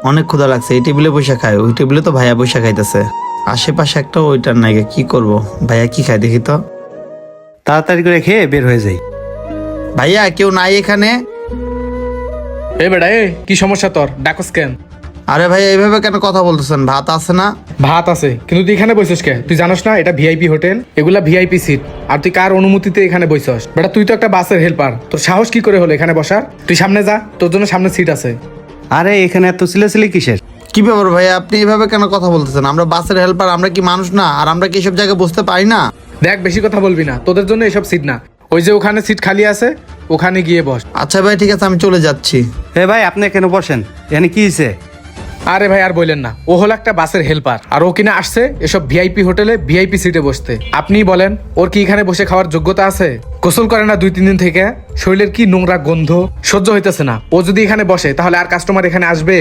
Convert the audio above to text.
অনেক ক্ষুধা লাগছে, এই টেবিলে বসে খায়, ওই টেবিলে তো ভাইয়া বসে খাইতেছে। আশেপাশে একটা ওইটার নাই, কি করব? ভাইয়া কি খায় দেখি তো। তাড়াতাড়ি করে খেয়ে বের হয়ে যাই। ভাইয়া কেউ নাই এখানে? এ বেটা এ, কি সমস্যা তোর? ডাকস কেন? আরে ভাইয়া এইভাবে কেন কথা বলতেছেন? ভাত আছে না? ভাত আছে, কিন্তু তুই এখানে বসছিস কে? তুই জানোস না এটা ভিআইপি হোটেল, এগুলা ভিআইপি সিট। আর তুই কার অনুমতিতে এখানে বসছস? বেটা তুই তো একটা বাসের হেল্পার, তোর সাহস কি করে হলো এখানে বসার? তুই সামনে যা, তোর জন্য সামনে সিট আছে। আরে এখানে এত চিল্লাচিল্লি কিসের? কি ব্যাপার ভাইয়া, আপনি এইভাবে কেন কথা বলতেছেন? আমরা বাসের হেল্পার, আমরা কি মানুষ না? আর আমরা কি এসব জায়গায় বসতে পারি না? দেখ বেশি কথা বলবি না, তোদের জন্য এসব সিট না। ওই যে ওখানে সিট খালি আছে, ওখানে গিয়ে বস। আচ্ছা ভাই ঠিক আছে, আমি চলে যাচ্ছি। হে ভাই, আপনি এখানে বসেন। এখানে কি হয়েছে? আরে ভাই আর বললেন না, ও হলো একটা বাসের হেল্পার, আর ও কিনা আসছে এসব ভিআইপি হোটেলে ভিআইপি সিটে বসতে। আপনিই বলেন ওর কি এখানে বসে খাওয়ার যোগ্যতা আছে? গোসল করে না 2-3 দিন থেকে, শরীরের কি নোংরা গন্ধ সহ্য হইতেছে না। ও যদি এখানে বসে তাহলে আর কাস্টমার এখানে আসবে?